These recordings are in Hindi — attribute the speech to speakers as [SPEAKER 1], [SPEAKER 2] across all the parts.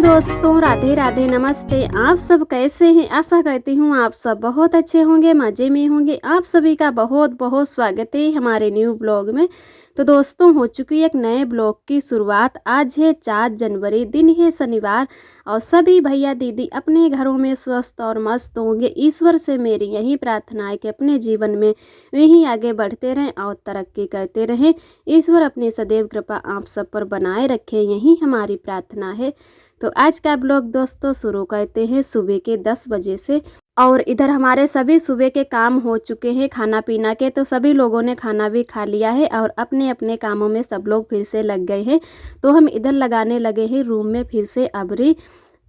[SPEAKER 1] हेलो दोस्तों, राधे राधे, नमस्ते। आप सब कैसे हैं? आशा करती हूँ आप सब बहुत अच्छे होंगे, मज़े में होंगे। आप सभी का बहुत बहुत स्वागत है हमारे न्यू ब्लॉग में। तो दोस्तों, हो चुकी एक नए ब्लॉग की शुरुआत। आज है 4 जनवरी, दिन है शनिवार, और सभी भैया दीदी अपने घरों में स्वस्थ और मस्त होंगे। ईश्वर से मेरी यही प्रार्थना है कि अपने जीवन में यहीं आगे बढ़ते रहें और तरक्की करते रहें। ईश्वर अपनी सदैव कृपा आप सब पर बनाए रखें, यही हमारी प्रार्थना है। तो आज का ब्लॉग दोस्तों शुरू करते हैं सुबह के 10 बजे से। और इधर हमारे सभी सुबह के काम हो चुके हैं खाना पीना के। तो सभी लोगों ने खाना भी खा लिया है और अपने अपने कामों में सब लोग फिर से लग गए हैं। तो हम इधर लगाने लगे हैं रूम में फिर से अबरी।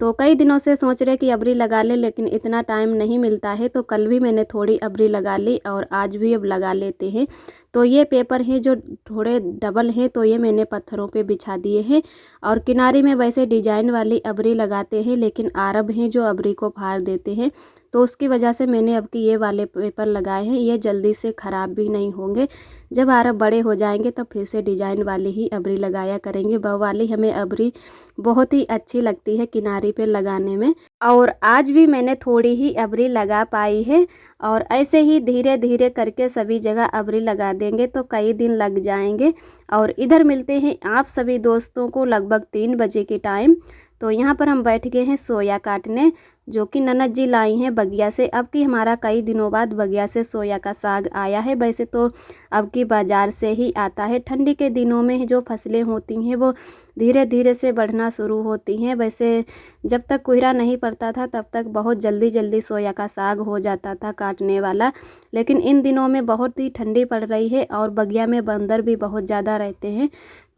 [SPEAKER 1] तो कई दिनों से सोच रहे कि अबरी लगा लें, लेकिन इतना टाइम नहीं मिलता है। तो कल भी मैंने थोड़ी अबरी लगा ली और आज भी अब लगा लेते हैं। तो ये पेपर हैं जो थोड़े डबल हैं, तो ये मैंने पत्थरों पे बिछा दिए हैं। और किनारे में वैसे डिजाइन वाली अबरी लगाते हैं, लेकिन अरब हैं जो अबरी को फाड़ देते हैं। तो उसकी वजह से मैंने अब की ये वाले पेपर लगाए हैं। ये जल्दी से ख़राब भी नहीं होंगे। जब अरब बड़े हो जाएंगे तो फिर से डिजाइन वाली ही अबरी लगाया करेंगे। वह वाली हमें अबरी बहुत ही अच्छी लगती है किनारे पे लगाने में। और आज भी मैंने थोड़ी ही अबरी लगा पाई है। और ऐसे ही धीरे धीरे करके सभी जगह अबरी लगा देंगे तो कई दिन लग जाएंगे। और इधर मिलते हैं आप सभी दोस्तों को लगभग 3 बजे के टाइम। तो यहाँ पर हम बैठ गए हैं सोया काटने, जो कि ननद जी लाई हैं बगिया से। अब की हमारा कई दिनों बाद बगिया से सोया का साग आया है। वैसे तो अब की बाज़ार से ही आता है। ठंडी के दिनों में जो फसलें होती हैं वो धीरे धीरे से बढ़ना शुरू होती हैं। वैसे जब तक कोहरा नहीं पड़ता था तब तक बहुत जल्दी जल्दी सोया का साग हो जाता था काटने वाला। लेकिन इन दिनों में बहुत ही ठंडी पड़ रही है और बगिया में बंदर भी बहुत ज़्यादा रहते हैं।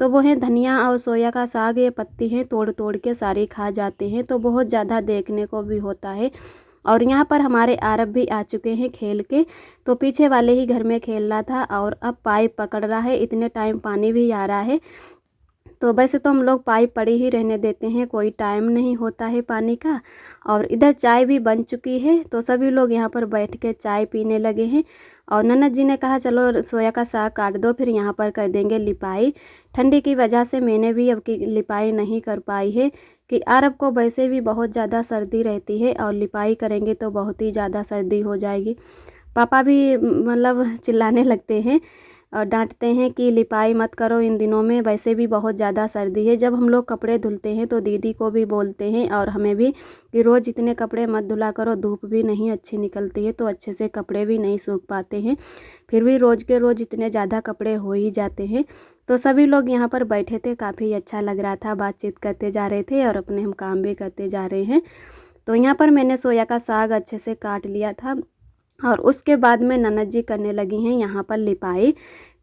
[SPEAKER 1] तो वो हैं धनिया और सोया का साग, ये पत्ती हैं तोड़ तोड़ के सारी खा जाते हैं। तो बहुत ज़्यादा देखने को भी होता है। और यहाँ पर हमारे आरब भी आ चुके हैं खेल के। तो पीछे वाले ही घर में खेल रहा था और अब पाइप पकड़ रहा है। इतने टाइम पानी भी आ रहा है। तो वैसे तो हम लोग पाइप पड़ी ही रहने देते हैं, कोई टाइम नहीं होता है पानी का। और इधर चाय भी बन चुकी है। तो सभी लोग यहाँ पर बैठ के चाय पीने लगे हैं। और ननद जी ने कहा चलो सोया का साग काट दो, फिर यहाँ पर कर देंगे लिपाई। ठंडी की वजह से मैंने भी अब की लिपाई नहीं कर पाई है कि अरब को वैसे भी बहुत ज़्यादा सर्दी रहती है और लिपाई करेंगे तो बहुत ही ज़्यादा सर्दी हो जाएगी। पापा भी मतलब चिल्लाने लगते हैं और डांटते हैं कि लिपाई मत करो इन दिनों में, वैसे भी बहुत ज़्यादा सर्दी है। जब हम लोग कपड़े धुलते हैं तो दीदी को भी बोलते हैं और हमें भी कि रोज़ इतने कपड़े मत धुला करो, धूप भी नहीं अच्छी निकलती है तो अच्छे से कपड़े भी नहीं सूख पाते हैं। फिर भी रोज़ के रोज़ इतने ज़्यादा कपड़े हो ही जाते हैं। तो सभी लोग यहाँ पर बैठे थे, काफ़ी अच्छा लग रहा था, बातचीत करते जा रहे थे और अपने हम काम भी करते जा रहे हैं। तो यहाँ पर मैंने सोया का साग अच्छे से काट लिया था और उसके बाद में ननद जी करने लगी हैं यहाँ पर लिपाई।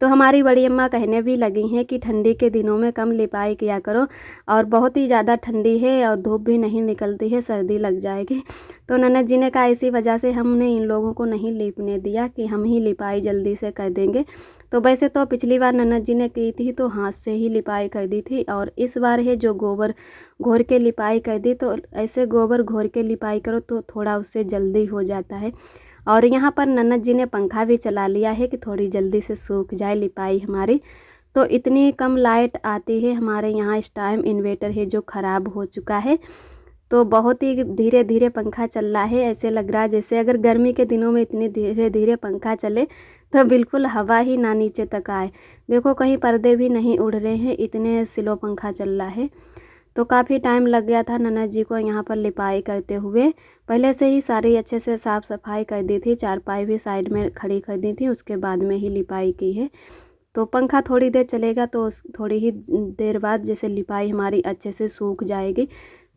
[SPEAKER 1] तो हमारी बड़ी अम्मा कहने भी लगी हैं कि ठंडी के दिनों में कम लिपाई किया करो, और बहुत ही ज़्यादा ठंडी है और धूप भी नहीं निकलती है, सर्दी लग जाएगी। तो ननद जी ने कहा इसी वजह से हमने इन लोगों को नहीं लिपने दिया कि हम ही लिपाई जल्दी से कर देंगे। तो वैसे तो पिछली बार ननद जी ने की थी तो हाथ से ही लिपाई कर दी थी, और इस बार है जो गोबर घोर के लिपाई कर दी। तो ऐसे गोबर घोर के लिपाई करो तो थोड़ा उससे जल्दी हो जाता है। और यहाँ पर ननद जी ने पंखा भी चला लिया है कि थोड़ी जल्दी से सूख जाए लिपाई हमारी। तो इतनी कम लाइट आती है हमारे यहाँ इस टाइम, इन्वेटर है जो ख़राब हो चुका है। तो बहुत ही धीरे धीरे पंखा चल रहा है। ऐसे लग रहा है जैसे अगर गर्मी के दिनों में इतनी धीरे धीरे पंखा चले तो बिल्कुल हवा ही ना नीचे तक आए। देखो कहीं पर्दे भी नहीं उड़ रहे हैं, इतने स्लो पंखा चल रहा है। तो काफ़ी टाइम लग गया था ननद जी को यहाँ पर लिपाई करते हुए। पहले से ही सारी अच्छे से साफ़ सफाई कर दी थी, चारपाई भी साइड में खड़ी कर दी थी, उसके बाद में ही लिपाई की है। तो पंखा थोड़ी देर चलेगा तो थोड़ी ही देर बाद जैसे लिपाई हमारी अच्छे से सूख जाएगी।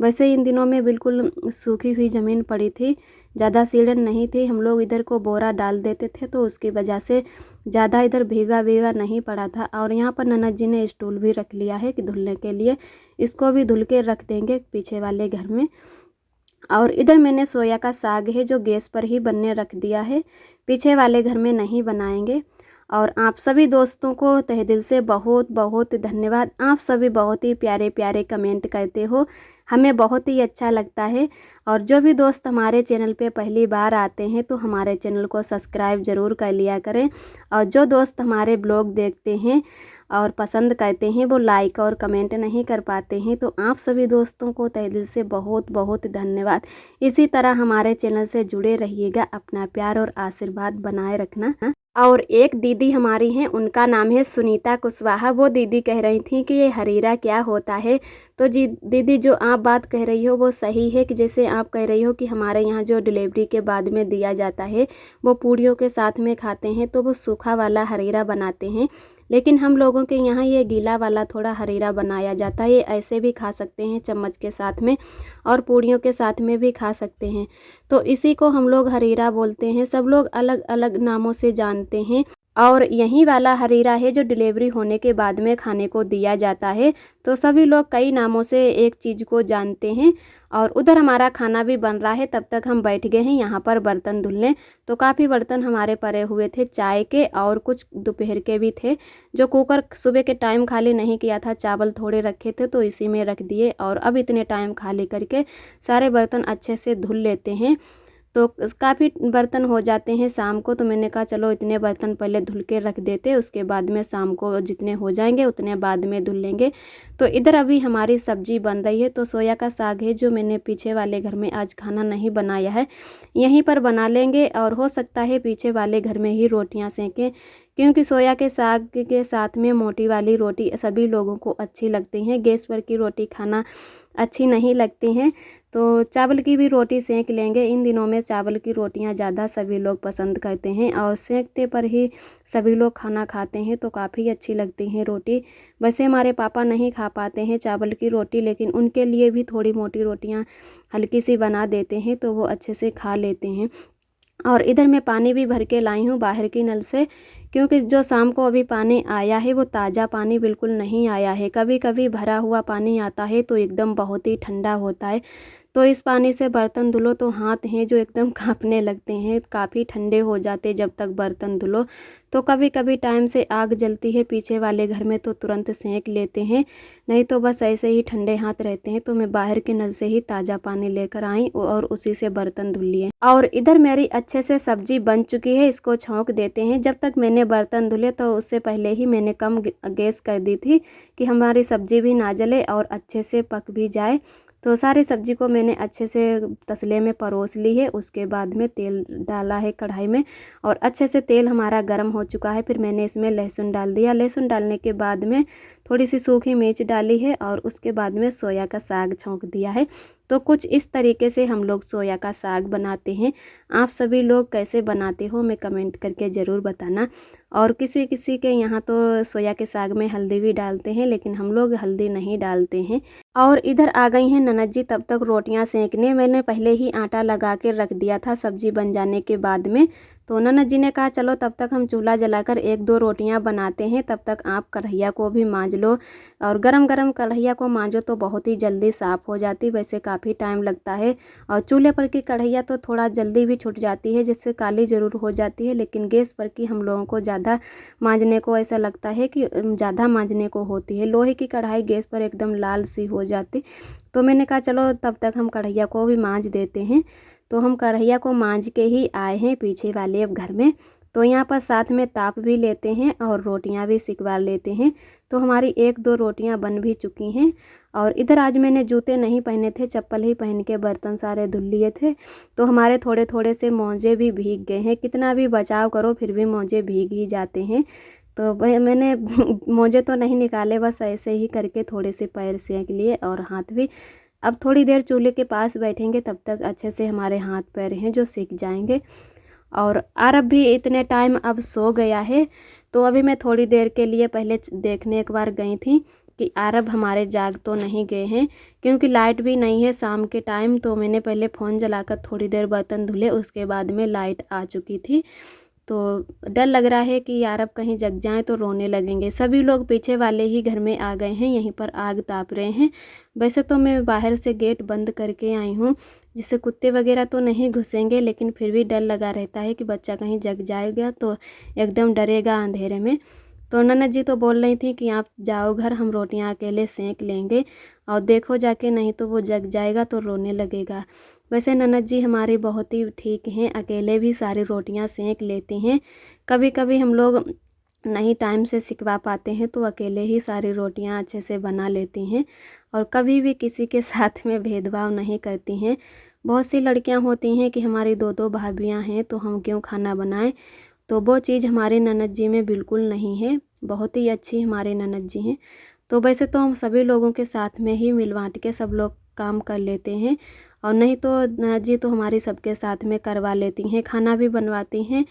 [SPEAKER 1] वैसे इन दिनों में बिल्कुल सूखी हुई ज़मीन पड़ी थी, ज़्यादा सीढ़न नहीं थी। हम लोग इधर को बोरा डाल देते थे तो उसकी वजह से ज़्यादा इधर भीगा भीगा नहीं पड़ा था। और यहाँ पर ननद जी ने स्टूल भी रख लिया है कि धुलने के लिए, इसको भी धुल के रख देंगे पीछे वाले घर में। और इधर मैंने सोया का साग है जो गैस पर ही बनने रख दिया है, पीछे वाले घर में नहीं बनाएंगे। और आप सभी दोस्तों को तहे दिल से बहुत बहुत धन्यवाद। आप सभी बहुत ही प्यारे प्यारे कमेंट करते हो, हमें बहुत ही अच्छा लगता है। और जो भी दोस्त हमारे चैनल पे पहली बार आते हैं तो हमारे चैनल को सब्सक्राइब ज़रूर कर लिया करें। और जो दोस्त हमारे ब्लॉग देखते हैं और पसंद करते हैं वो लाइक और कमेंट नहीं कर पाते हैं, तो आप सभी दोस्तों को तहे दिल से बहुत बहुत धन्यवाद। इसी तरह हमारे चैनल से जुड़े रहिएगा, अपना प्यार और आशीर्वाद बनाए रखना। और एक दीदी हमारी हैं, उनका नाम है सुनीता कुशवाहा। वो दीदी कह रही थी कि ये हरीरा क्या होता है। तो जी दीदी, जो आप बात कह रही हो वो सही है कि जैसे आप कह रही हो कि हमारे यहाँ जो डिलीवरी के बाद में दिया जाता है वो पूड़ियों के साथ में खाते हैं, तो वो सूखा वाला हरीरा बनाते हैं। लेकिन हम लोगों के यहाँ ये गीला वाला थोड़ा हरीरा बनाया जाता है। ये ऐसे भी खा सकते हैं चम्मच के साथ में, और पूड़ियों के साथ में भी खा सकते हैं। तो इसी को हम लोग हरीरा बोलते हैं। सब लोग अलग अलग नामों से जानते हैं। और यही वाला हरीरा है जो डिलीवरी होने के बाद में खाने को दिया जाता है। तो सभी लोग कई नामों से एक चीज़ को जानते हैं। और उधर हमारा खाना भी बन रहा है, तब तक हम बैठ गए हैं यहाँ पर बर्तन धुलने। तो काफ़ी बर्तन हमारे पड़े हुए थे चाय के, और कुछ दोपहर के भी थे। जो कुकर सुबह के टाइम खाली नहीं किया था, चावल थोड़े रखे थे तो इसी में रख दिए, और अब इतने टाइम खाली करके सारे बर्तन अच्छे से धुल लेते हैं। तो काफ़ी बर्तन हो जाते हैं शाम को, तो मैंने कहा चलो इतने बर्तन पहले धुल के रख देते, उसके बाद में शाम को जितने हो जाएंगे उतने बाद में धुल लेंगे। तो इधर अभी हमारी सब्जी बन रही है। तो सोया का साग है जो मैंने पीछे वाले घर में आज खाना नहीं बनाया है, यहीं पर बना लेंगे। और हो सकता है पीछे वाले घर में ही रोटियां सेकें, क्योंकि सोया के साग के साथ में मोटी वाली रोटी सभी लोगों को अच्छी लगती हैं। गैस पर की रोटी खाना अच्छी नहीं लगती हैं। तो चावल की भी रोटी सेंक लेंगे। इन दिनों में चावल की रोटियां ज़्यादा सभी लोग पसंद करते हैं, और सेंकते पर ही सभी लोग खाना खाते हैं, तो काफ़ी अच्छी लगती हैं रोटी। वैसे हमारे पापा नहीं खा पाते हैं चावल की रोटी, लेकिन उनके लिए भी थोड़ी मोटी रोटियां हल्की सी बना देते हैं, तो वो अच्छे से खा लेते हैं। और इधर मैं पानी भी भर के लाई हूँ बाहर की नल से, क्योंकि जो शाम को अभी पानी आया है वो ताज़ा पानी बिल्कुल नहीं आया है। कभी कभी भरा हुआ पानी आता है तो एकदम बहुत ही ठंडा होता है। तो इस पानी से बर्तन धुलो तो हाथ हैं जो एकदम कांपने लगते हैं, काफ़ी ठंडे हो जाते जब तक बर्तन धुलो। तो कभी कभी टाइम से आग जलती है पीछे वाले घर में तो तुरंत सेंक लेते हैं, नहीं तो बस ऐसे ही ठंडे हाथ रहते हैं। तो मैं बाहर के नल से ही ताज़ा पानी लेकर आई और उसी से बर्तन धुल लिए। और इधर मेरी अच्छे से सब्जी बन चुकी है, इसको छौंक देते हैं। जब तक मैंने बर्तन धुले तो उससे पहले ही मैंने कम गैस कर दी थी कि हमारी सब्जी भी ना जले और अच्छे से पक भी जाए। तो सारी सब्जी को मैंने अच्छे से तसले में परोस ली है। उसके बाद में तेल डाला है कढ़ाई में, और अच्छे से तेल हमारा गर्म हो चुका है। फिर मैंने इसमें लहसुन डाल दिया। लहसुन डालने के बाद में थोड़ी सी सूखी मिर्च डाली है, और उसके बाद में सोया का साग छौंक दिया है। तो कुछ इस तरीके से हम लोग सोया का साग बनाते हैं। आप सभी लोग कैसे बनाते हो मैं कमेंट करके ज़रूर बताना। और किसी किसी के यहाँ तो सोया के साग में हल्दी भी डालते हैं, लेकिन हम लोग हल्दी नहीं डालते हैं। और इधर आ गई हैं ननद जी तब तक रोटियां सेंकने। मैंने पहले ही आटा लगा के रख दिया था सब्जी बन जाने के बाद में। तो ननद जी ने कहा चलो तब तक हम चूल्हा जलाकर एक दो रोटियां बनाते हैं, तब तक आप कढ़ैया को भी मांज लो। और गरम गरम कढ़ैया को मांजो तो बहुत ही जल्दी साफ़ हो जाती, वैसे काफ़ी टाइम लगता है। और चूल्हे पर की कढ़ैया तो थोड़ा जल्दी भी छूट जाती है, जिससे काली ज़रूर हो जाती है, लेकिन गैस पर की हम लोगों को ज़्यादा मांजने को ऐसा लगता है कि ज़्यादा मांजने को होती है। लोहे की कढ़ाई गैस पर एकदम लाल सी हो जाती। तो मैंने कहा चलो तब तक हम कढ़ैया को भी मांज देते हैं। तो हम कढ़ैया को मांज के ही आए हैं पीछे वाले अब घर में। तो यहाँ पर साथ में ताप भी लेते हैं और रोटियाँ भी सिकवा लेते हैं। तो हमारी एक दो रोटियाँ बन भी चुकी हैं। और इधर आज मैंने जूते नहीं पहने थे, चप्पल ही पहन के बर्तन सारे धुल लिए थे। तो हमारे थोड़े थोड़े से मोजे भी भीग गए हैं। कितना भी बचाव करो फिर भी मोजे भीग ही जाते हैं। तो मैंने मोजे तो नहीं निकाले, बस ऐसे ही करके थोड़े से पैर सेंक लिए और हाथ भी। अब थोड़ी देर चूल्हे के पास बैठेंगे, तब तक अच्छे से हमारे हाथ पैर हैं जो सीख जाएंगे। और आरब भी इतने टाइम अब सो गया है। तो अभी मैं थोड़ी देर के लिए पहले देखने एक बार गई थी कि आरब हमारे जाग तो नहीं गए हैं, क्योंकि लाइट भी नहीं है शाम के टाइम। तो मैंने पहले फ़ोन जलाकर थोड़ी देर बर्तन धुले, उसके बाद में लाइट आ चुकी थी। तो डर लग रहा है कि यार अब कहीं जग जाएं तो रोने लगेंगे। सभी लोग पीछे वाले ही घर में आ गए हैं, यहीं पर आग ताप रहे हैं। वैसे तो मैं बाहर से गेट बंद करके आई हूँ, जिससे कुत्ते वगैरह तो नहीं घुसेंगे, लेकिन फिर भी डर लगा रहता है कि बच्चा कहीं जग जाएगा तो एकदम डरेगा अंधेरे में। तो ननद जी तो बोल रही थी कि आप जाओ घर, हम रोटियां अकेले सेंक लेंगे और देखो जाके, नहीं तो वो जग जाएगा तो रोने लगेगा। वैसे ननद जी हमारी बहुत ही ठीक हैं, अकेले भी सारी रोटियां सेंक लेती हैं। कभी कभी हम लोग नहीं टाइम से सिकवा पाते हैं तो अकेले ही सारी रोटियां अच्छे से बना लेती हैं और कभी भी किसी के साथ में भेदभाव नहीं करती हैं। बहुत सी लड़कियां होती हैं कि हमारी दो दो भाभियां हैं तो हम क्यों खाना बनाएं, तो वो चीज़ हमारे ननद जी में बिल्कुल नहीं है। बहुत ही अच्छी हमारे ननद जी हैं। तो वैसे तो हम सभी लोगों के साथ में ही मिल बाँट के सब लोग काम कर लेते हैं और नहीं तो ननद जी तो हमारी सबके साथ में करवा लेती हैं, खाना भी बनवाती हैं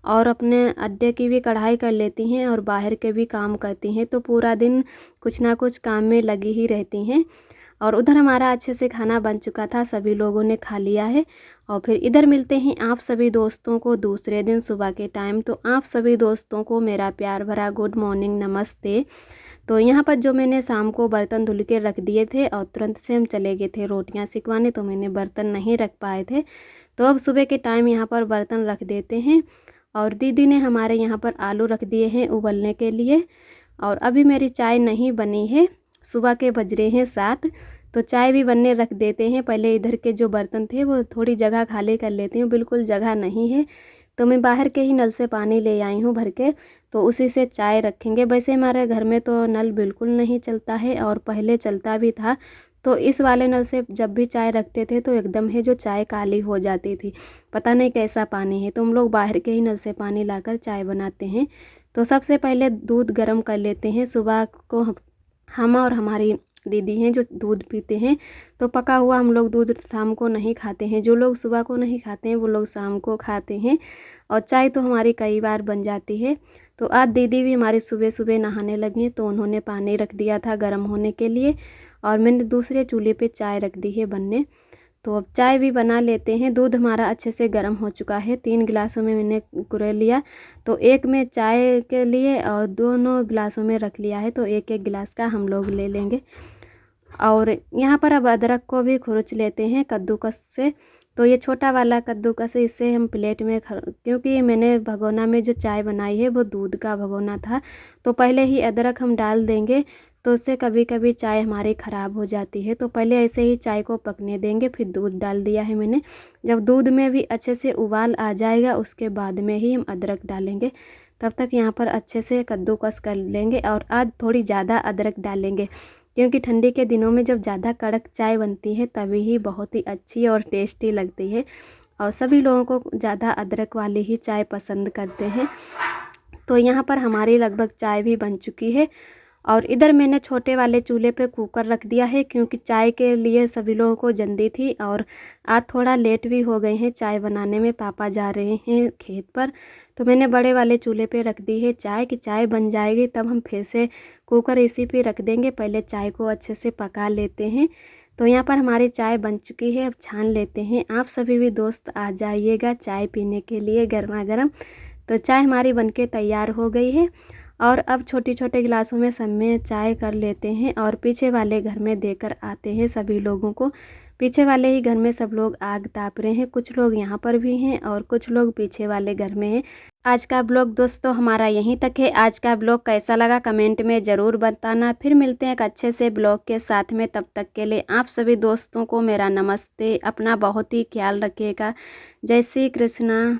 [SPEAKER 1] और अपने अड्डे की भी कढ़ाई कर लेती हैं और बाहर के भी काम करती हैं। तो पूरा दिन कुछ ना कुछ काम में लगी ही रहती हैं। और उधर हमारा अच्छे से खाना बन चुका था, सभी लोगों ने खा लिया है। और फिर इधर मिलते हैं आप सभी दोस्तों को दूसरे दिन सुबह के टाइम। तो आप सभी दोस्तों को मेरा प्यार भरा गुड मॉर्निंग, नमस्ते। तो यहाँ पर जो मैंने शाम को बर्तन धुल के रख दिए थे और तुरंत से हम चले गए थे रोटियाँ सिकवाने, तो मैंने बर्तन नहीं रख पाए थे। तो अब सुबह के टाइम यहाँ पर बर्तन रख देते हैं। और दीदी ने हमारे यहाँ पर आलू रख दिए हैं उबलने के लिए। और अभी मेरी चाय नहीं बनी है, सुबह के बज रहे हैं 7, तो चाय भी बनने रख देते हैं। पहले इधर के जो बर्तन थे वो थोड़ी जगह खाली कर लेती हूँ, बिल्कुल जगह नहीं है तो मैं बाहर के ही नल से पानी ले आई हूँ भर के, तो उसी से चाय रखेंगे। वैसे हमारे घर में तो नल बिल्कुल नहीं चलता है और पहले चलता भी था, तो इस वाले नल से जब भी चाय रखते थे तो एकदम है जो चाय काली हो जाती थी, पता नहीं कैसा पानी है। तो हम लोग बाहर के ही नल से पानी लाकर चाय बनाते हैं। तो सबसे पहले दूध गर्म कर लेते हैं। सुबह को हम और हमारी दीदी हैं जो दूध पीते हैं, तो पका हुआ हम लोग दूध शाम को नहीं खाते हैं। जो लोग सुबह को नहीं खाते हैं वो लोग शाम को खाते हैं और चाय तो हमारी कई बार बन जाती है। तो आज दीदी भी हमारी सुबह सुबह नहाने लगी हैं, तो उन्होंने पानी रख दिया था गर्म होने के लिए और मैंने दूसरे चूल्हे पे चाय रख दी है बनने। तो अब चाय भी बना लेते हैं। दूध हमारा अच्छे से गर्म हो चुका है, 3 गिलासों में मैंने कुरे लिया, तो एक में चाय के लिए और दोनों गिलासों में रख लिया है, तो एक एक गिलास का हम लोग ले लेंगे। और यहाँ पर अब अदरक को भी खुरच लेते हैं कद्दूकस से। तो ये छोटा वाला कद्दूकस है, इससे हम प्लेट में क्योंकि मैंने भगोना में जो चाय बनाई है वो दूध का भगोना था, तो पहले ही अदरक हम डाल देंगे तो उससे कभी कभी चाय हमारी ख़राब हो जाती है। तो पहले ऐसे ही चाय को पकने देंगे, फिर दूध डाल दिया है मैंने। जब दूध में भी अच्छे से उबाल आ जाएगा उसके बाद में ही हम अदरक डालेंगे। तब तक यहाँ पर अच्छे से कद्दूकस कर लेंगे और आज थोड़ी ज़्यादा अदरक डालेंगे क्योंकि ठंडी के दिनों में जब ज़्यादा कड़क चाय बनती है तभी ही बहुत ही अच्छी और टेस्टी लगती है और सभी लोगों को ज़्यादा अदरक वाली ही चाय पसंद करते हैं। तो यहाँ पर हमारी लगभग चाय भी बन चुकी है और इधर मैंने छोटे वाले चूल्हे पे कुकर रख दिया है क्योंकि चाय के लिए सभी लोगों को जल्दी थी और आज थोड़ा लेट भी हो गए हैं चाय बनाने में, पापा जा रहे हैं खेत पर। तो मैंने बड़े वाले चूल्हे पे रख दी है चाय कि चाय बन जाएगी तब हम फिर से कुकर इसी पे रख देंगे। पहले चाय को अच्छे से पका लेते हैं। तो यहाँ पर हमारी चाय बन चुकी है, अब छान लेते हैं। आप सभी भी दोस्त आ जाइएगा चाय पीने के लिए गर्मा गर्म। तो चाय हमारी बनके तैयार हो गई है और अब छोटे छोटे गिलासों में सब में चाय कर लेते हैं और पीछे वाले घर में देकर आते हैं सभी लोगों को। पीछे वाले ही घर में सब लोग आग ताप रहे हैं, कुछ लोग यहाँ पर भी हैं और कुछ लोग पीछे वाले घर में हैं। आज का ब्लॉग दोस्तों हमारा यहीं तक है। आज का ब्लॉग कैसा लगा कमेंट में ज़रूर बताना। फिर मिलते हैं एक अच्छे से ब्लॉग के साथ में, तब तक के लिए आप सभी दोस्तों को मेरा नमस्ते। अपना बहुत ही ख्याल रखिएगा। जय श्री कृष्णा।